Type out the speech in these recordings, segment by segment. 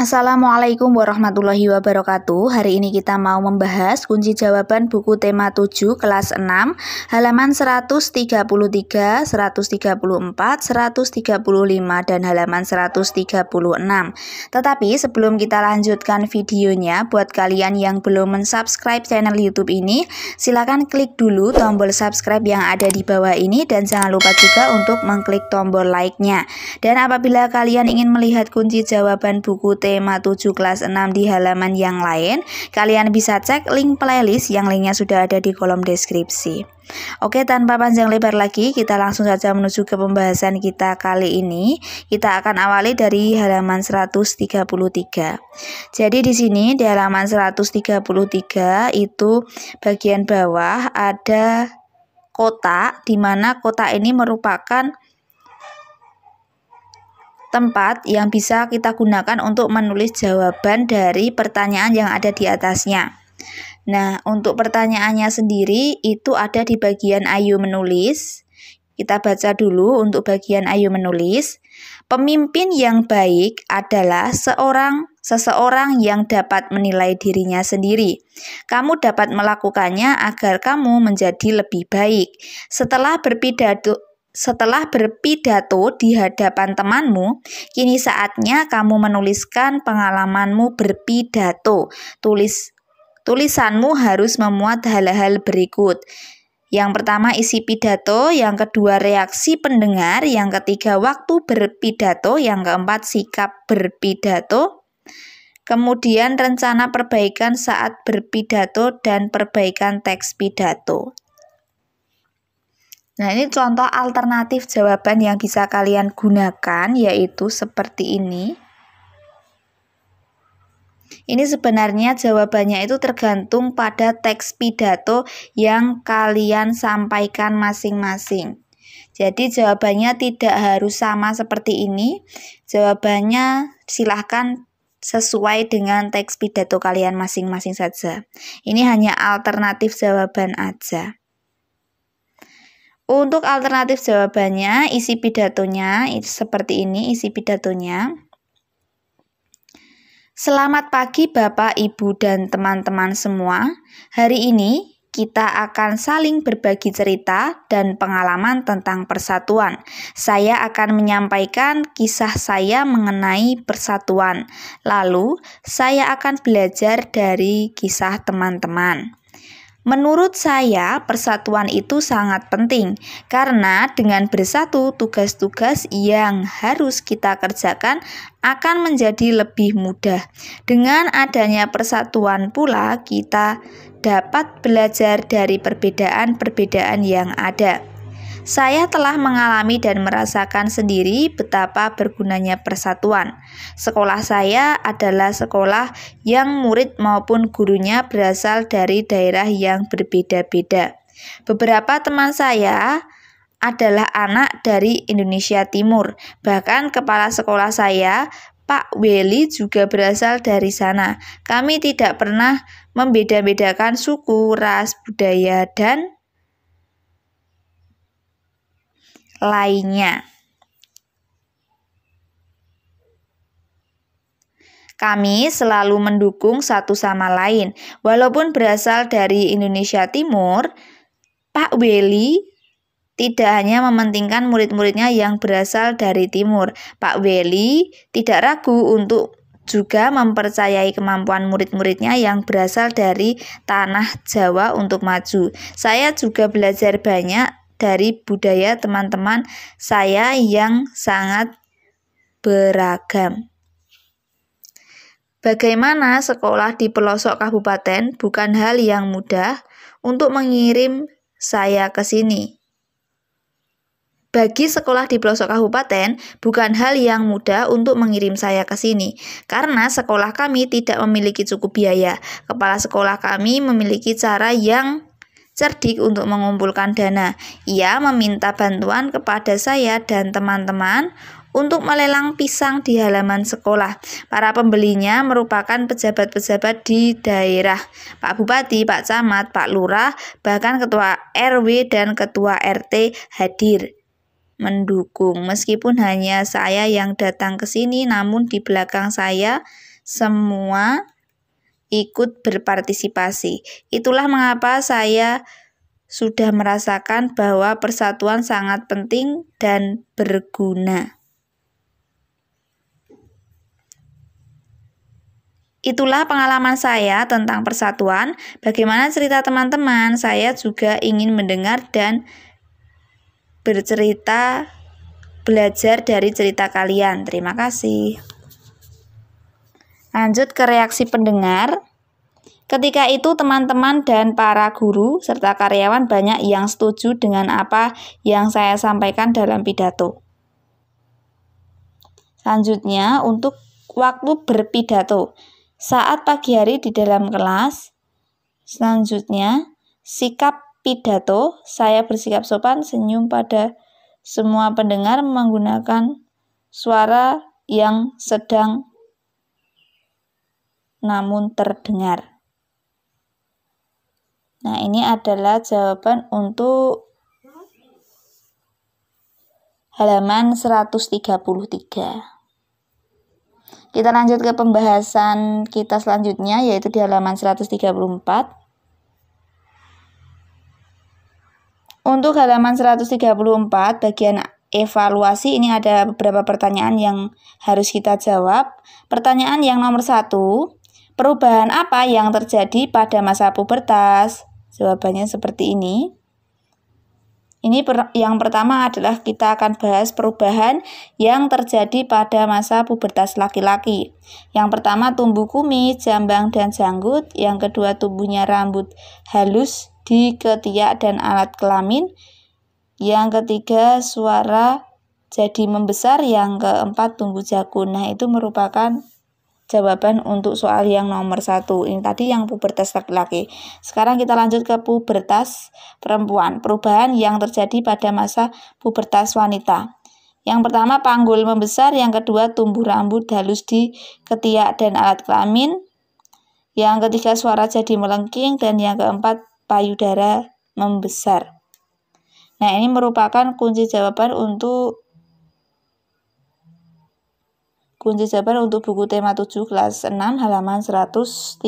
Assalamualaikum warahmatullahi wabarakatuh. Hari ini kita mau membahas kunci jawaban buku tema 7 kelas 6 halaman 133, 134, 135 dan halaman 136. Tetapi sebelum kita lanjutkan videonya, buat kalian yang belum mensubscribe channel YouTube ini, silakan klik dulu tombol subscribe yang ada di bawah ini dan jangan lupa juga untuk mengklik tombol like-nya. Dan apabila kalian ingin melihat kunci jawaban buku tema 7 kelas 6 di halaman yang lain, kalian bisa cek link playlist yang linknya sudah ada di kolom deskripsi. Oke, tanpa panjang lebar lagi, kita langsung saja menuju ke pembahasan kita kali ini. Kita akan awali dari halaman 133. Jadi di sini di halaman 133 itu bagian bawah ada kotak, di mana kotak ini merupakan tempat yang bisa kita gunakan untuk menulis jawaban dari pertanyaan yang ada di atasnya. Nah, untuk pertanyaannya sendiri itu ada di bagian ayo menulis. Kita baca dulu untuk bagian ayo menulis. Pemimpin yang baik adalah seseorang yang dapat menilai dirinya sendiri. Kamu dapat melakukannya agar kamu menjadi lebih baik. Setelah berpidato di hadapan temanmu, kini saatnya kamu menuliskan pengalamanmu berpidato. Tulisanmu harus memuat hal-hal berikut. Yang pertama isi pidato, yang kedua reaksi pendengar, yang ketiga waktu berpidato, yang keempat sikap berpidato, kemudian rencana perbaikan saat berpidato dan perbaikan teks pidato. Nah, ini contoh alternatif jawaban yang bisa kalian gunakan, yaitu seperti ini. Ini sebenarnya jawabannya itu tergantung pada teks pidato yang kalian sampaikan masing-masing. Jadi jawabannya tidak harus sama seperti ini. Jawabannya silahkan sesuai dengan teks pidato kalian masing-masing saja. Ini hanya alternatif jawaban aja. Untuk alternatif jawabannya, isi pidatonya seperti ini, isi pidatonya. Selamat pagi Bapak, Ibu, dan teman-teman semua. Hari ini kita akan saling berbagi cerita dan pengalaman tentang persatuan. Saya akan menyampaikan kisah saya mengenai persatuan. Lalu, saya akan belajar dari kisah teman-teman. Menurut saya, persatuan itu sangat penting karena dengan bersatu, tugas-tugas yang harus kita kerjakan akan menjadi lebih mudah. Dengan adanya persatuan pula, kita dapat belajar dari perbedaan-perbedaan yang ada. Saya telah mengalami dan merasakan sendiri betapa bergunanya persatuan. Sekolah saya adalah sekolah yang murid maupun gurunya berasal dari daerah yang berbeda-beda. Beberapa teman saya adalah anak dari Indonesia Timur. Bahkan kepala sekolah saya, Pak Weli, juga berasal dari sana. Kami tidak pernah membeda-bedakan suku, ras, budaya, dan lainnya. Kami selalu mendukung satu sama lain. Walaupun berasal dari Indonesia Timur, Pak Weli tidak hanya mementingkan murid-muridnya yang berasal dari Timur. Pak Weli tidak ragu untuk juga mempercayai kemampuan murid-muridnya yang berasal dari tanah Jawa untuk maju. Saya juga belajar banyak dari budaya teman-teman saya yang sangat beragam. Bagaimana sekolah di pelosok kabupaten bukan hal yang mudah untuk mengirim saya ke sini. Bagi sekolah di pelosok kabupaten bukan hal yang mudah untuk mengirim saya ke sini karena sekolah kami tidak memiliki cukup biaya. Kepala sekolah kami memiliki cara yang cerdik untuk mengumpulkan dana. Ia meminta bantuan kepada saya dan teman-teman untuk melelang pisang di halaman sekolah. Para pembelinya merupakan pejabat-pejabat di daerah, Pak Bupati, Pak Camat, Pak Lurah, bahkan Ketua RW dan Ketua RT hadir mendukung. Meskipun hanya saya yang datang ke sini, namun di belakang saya semua ikut berpartisipasi. Itulah mengapa saya sudah merasakan bahwa persatuan sangat penting dan berguna. Itulah pengalaman saya tentang persatuan. Bagaimana cerita teman-teman? Saya juga ingin mendengar dan bercerita, belajar dari cerita kalian. Terima kasih. Lanjut ke reaksi pendengar. Ketika itu teman-teman dan para guru serta karyawan banyak yang setuju dengan apa yang saya sampaikan dalam pidato. Selanjutnya untuk waktu berpidato. Saat pagi hari di dalam kelas, selanjutnya sikap pidato, saya bersikap sopan, senyum pada semua pendengar menggunakan suara yang sedang namun terdengar. Nah, ini adalah jawaban untuk halaman 133. Kita lanjut ke pembahasan kita selanjutnya, yaitu di halaman 134. Untuk halaman 134, bagian evaluasi, ini ada beberapa pertanyaan yang harus kita jawab. Pertanyaan yang nomor 1, perubahan apa yang terjadi pada masa pubertas? Jawabannya seperti ini. Ini yang pertama adalah kita akan bahas perubahan yang terjadi pada masa pubertas laki-laki. Yang pertama tumbuh kumis, jambang, dan janggut. Yang kedua tumbuhnya rambut halus di ketiak dan alat kelamin. Yang ketiga suara jadi membesar. Yang keempat tumbuh jakun. Nah, itu merupakan jawaban untuk soal yang nomor 1. Ini tadi yang pubertas laki-laki. Sekarang kita lanjut ke pubertas perempuan. Perubahan yang terjadi pada masa pubertas wanita. Yang pertama panggul membesar, yang kedua tumbuh rambut halus di ketiak dan alat kelamin. Yang ketiga suara jadi melengking, dan yang keempat payudara membesar. Nah, ini merupakan kunci jawaban untuk buku tema 7 kelas 6 halaman 134.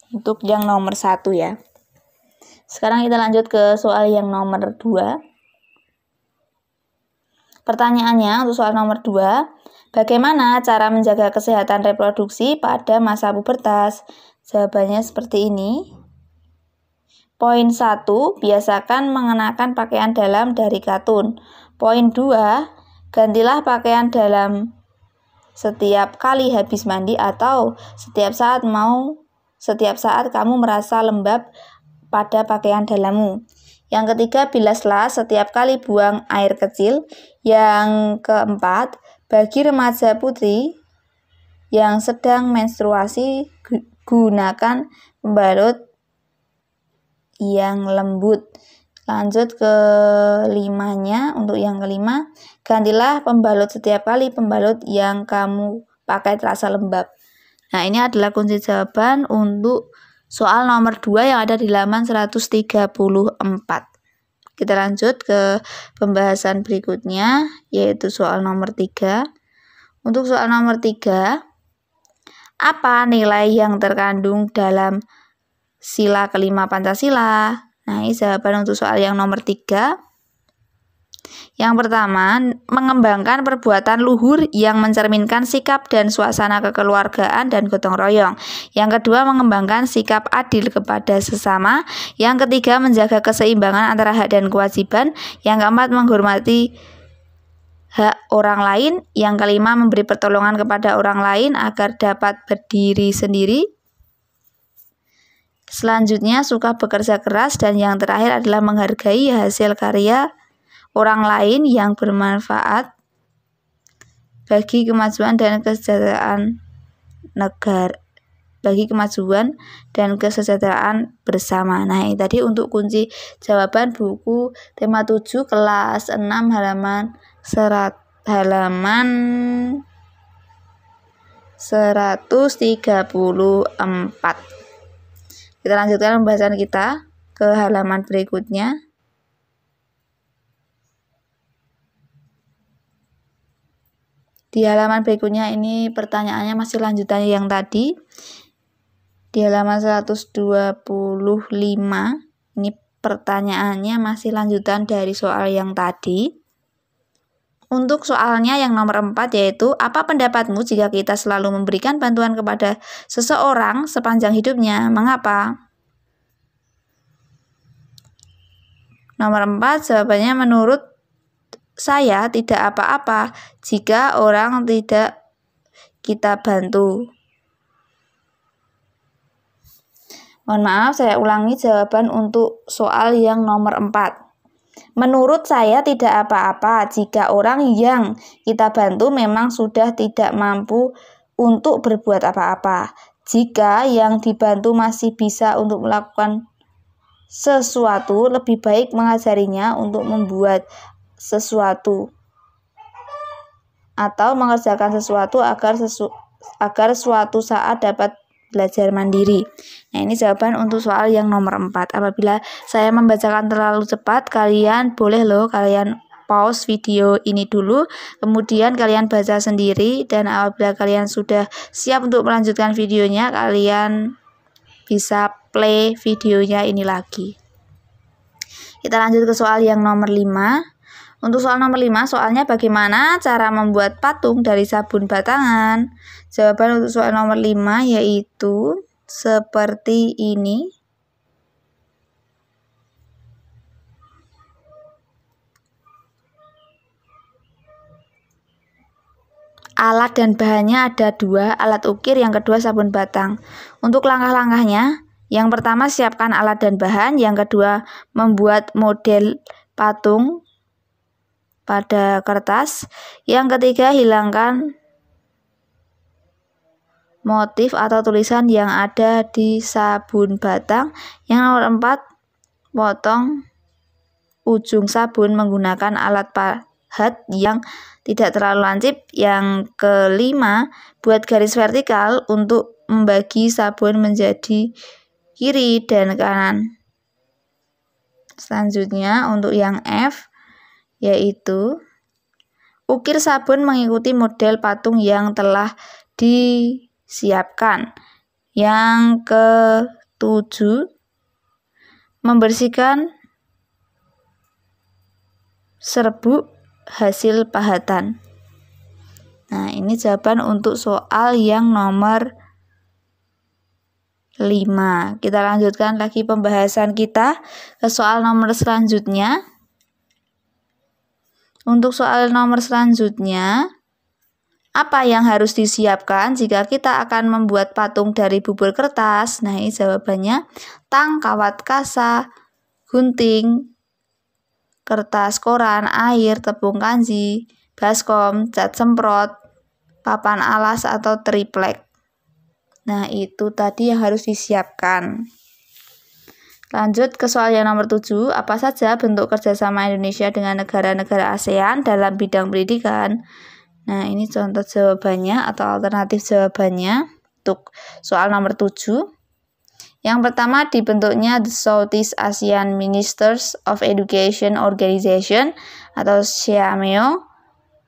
Untuk yang nomor 1 ya. Sekarang kita lanjut ke soal yang nomor 2. Pertanyaannya untuk soal nomor 2, bagaimana cara menjaga kesehatan reproduksi pada masa pubertas? Jawabannya seperti ini. Poin 1, biasakan mengenakan pakaian dalam dari katun. Poin 2, gantilah pakaian dalam setiap kali habis mandi atau setiap saat kamu merasa lembab pada pakaian dalammu. Yang ketiga, bilaslah setiap kali buang air kecil. Yang keempat, bagi remaja putri yang sedang menstruasi, gunakan pembalut yang lembut. Lanjut ke 5-nya. Untuk yang kelima, gantilah pembalut setiap kali pembalut yang kamu pakai terasa lembab. Nah, ini adalah kunci jawaban untuk soal nomor 2 yang ada di halaman 134. Kita lanjut ke pembahasan berikutnya, yaitu soal nomor 3. Untuk soal nomor 3, apa nilai yang terkandung dalam sila kelima Pancasila? Nah, ini jawaban untuk soal yang nomor 3. Yang pertama, mengembangkan perbuatan luhur yang mencerminkan sikap dan suasana kekeluargaan dan gotong royong. Yang kedua, mengembangkan sikap adil kepada sesama. Yang ketiga, menjaga keseimbangan antara hak dan kewajiban. Yang keempat, menghormati hak orang lain. Yang kelima, memberi pertolongan kepada orang lain agar dapat berdiri sendiri. Selanjutnya, suka bekerja keras, dan yang terakhir adalah menghargai hasil karya orang lain yang bermanfaat bagi kemajuan dan kesejahteraan negara, bersama. Nah, ini tadi untuk kunci jawaban buku tema 7 kelas 6 halaman 134. Kita lanjutkan pembahasan kita ke halaman berikutnya. Di halaman berikutnya ini pertanyaannya masih lanjutan yang tadi. Di halaman 125 ini pertanyaannya masih lanjutan dari soal yang tadi. Untuk soalnya yang nomor 4 yaitu, apa pendapatmu jika kita selalu memberikan bantuan kepada seseorang sepanjang hidupnya? Mengapa? Nomor 4 jawabannya, menurut saya tidak apa-apa jika orang tidak kita bantu. Mohon maaf, saya ulangi jawaban untuk soal yang nomor 4. Menurut saya tidak apa-apa jika orang yang kita bantu memang sudah tidak mampu untuk berbuat apa-apa. Jika yang dibantu masih bisa untuk melakukan sesuatu, lebih baik mengajarinya untuk membuat sesuatu atau mengerjakan sesuatu agar suatu saat dapat belajar mandiri. Nah, ini jawaban untuk soal yang nomor 4. Apabila saya membacakan terlalu cepat, kalian boleh kalian pause video ini dulu, kemudian kalian baca sendiri, dan apabila kalian sudah siap untuk melanjutkan videonya, kalian bisa play videonya ini lagi. Kita lanjut ke soal yang nomor 5. Untuk soal nomor 5, soalnya bagaimana cara membuat patung dari sabun batangan? Jawaban untuk soal nomor 5 yaitu seperti ini. Alat dan bahannya ada 2, alat ukir, yang kedua sabun batang. Untuk langkah-langkahnya, yang pertama siapkan alat dan bahan, yang kedua membuat model patung pada kertas, yang ketiga hilangkan motif atau tulisan yang ada di sabun batang, yang nomor 4 potong ujung sabun menggunakan alat pahat yang tidak terlalu lancip, yang kelima buat garis vertikal untuk membagi sabun menjadi kiri dan kanan. Selanjutnya untuk yang F yaitu ukir sabun mengikuti model patung yang telah disiapkan. Yang ke-7 membersihkan serbuk hasil pahatan. Nah, ini jawaban untuk soal yang nomor 5. Kita lanjutkan lagi pembahasan kita ke soal nomor selanjutnya. Untuk soal nomor selanjutnya, apa yang harus disiapkan jika kita akan membuat patung dari bubur kertas? Nah, ini jawabannya tang, kawat kasa, gunting, kertas koran, air, tepung kanji, baskom, cat semprot, papan alas atau triplek. Nah, itu tadi yang harus disiapkan. Lanjut ke soal yang nomor 7. Apa saja bentuk kerjasama Indonesia dengan negara-negara ASEAN dalam bidang pendidikan? Nah, ini contoh jawabannya atau alternatif jawabannya untuk soal nomor 7. Yang pertama, dibentuknya The Southeast Asian Ministers of Education Organization atau SEAMEO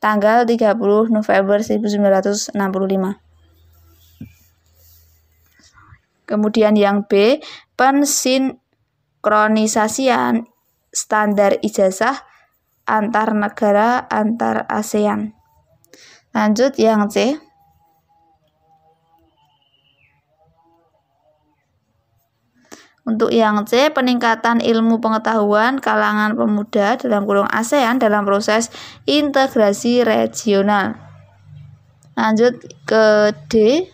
tanggal 30 November 1965. Kemudian yang B, pensinkronisasian standar ijazah antar negara antar ASEAN. Lanjut yang C. Untuk yang C, peningkatan ilmu pengetahuan kalangan pemuda dalam kurung ASEAN dalam proses integrasi regional. Lanjut ke D.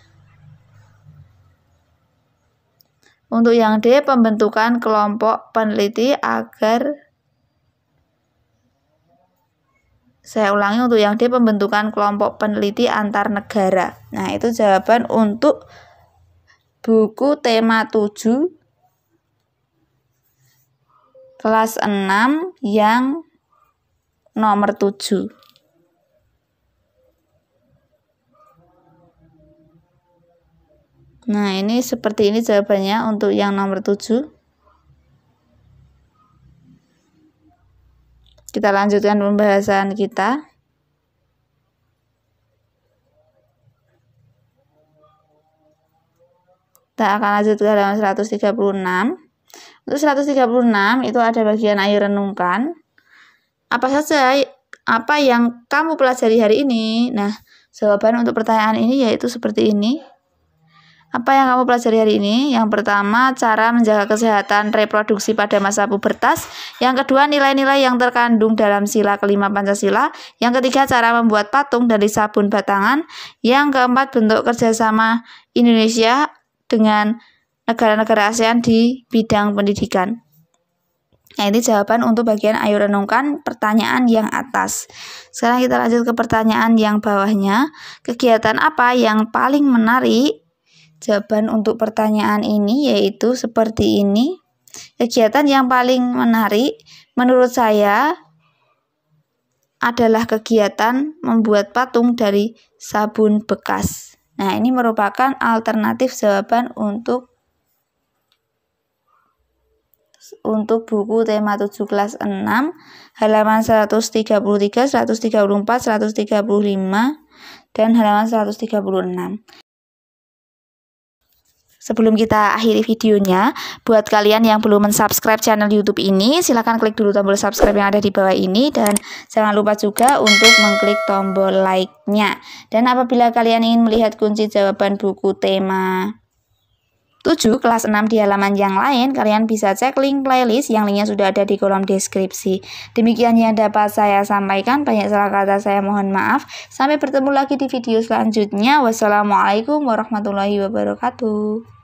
Untuk yang D, pembentukan kelompok peneliti agar, saya ulangi, untuk yang D, pembentukan kelompok peneliti antar negara. Nah, itu jawaban untuk buku tema 7 kelas 6 yang nomor 7. Nah, ini seperti ini jawabannya untuk yang nomor 7. Kita lanjutkan pembahasan kita. Kita akan lanjut ke halaman 136. Untuk 136 itu ada bagian ayo renungkan. Apa saja apa yang kamu pelajari hari ini? Nah, jawaban untuk pertanyaan ini yaitu seperti ini. Apa yang kamu pelajari hari ini? Yang pertama, cara menjaga kesehatan reproduksi pada masa pubertas. Yang kedua, nilai-nilai yang terkandung dalam sila kelima Pancasila. Yang ketiga, cara membuat patung dari sabun batangan. Yang keempat, bentuk kerjasama Indonesia dengan negara-negara ASEAN di bidang pendidikan. Nah, ini jawaban untuk bagian ayo renungkan pertanyaan yang atas. Sekarang kita lanjut ke pertanyaan yang bawahnya. Kegiatan apa yang paling menarik? Jawaban untuk pertanyaan ini yaitu seperti ini. Kegiatan yang paling menarik menurut saya adalah kegiatan membuat patung dari sabun bekas. Nah, ini merupakan alternatif jawaban untuk buku tema 7 kelas 6 halaman 133, 134, 135 dan halaman 136. Sebelum kita akhiri videonya, buat kalian yang belum mensubscribe channel YouTube ini, silahkan klik dulu tombol subscribe yang ada di bawah ini dan jangan lupa juga untuk mengklik tombol like-nya. Dan apabila kalian ingin melihat kunci jawaban buku tema 7 kelas 6 di halaman yang lain, kalian bisa cek link playlist yang linknya sudah ada di kolom deskripsi. Demikian yang dapat saya sampaikan, banyak salah kata saya mohon maaf. Sampai bertemu lagi di video selanjutnya. Wassalamualaikum warahmatullahi wabarakatuh.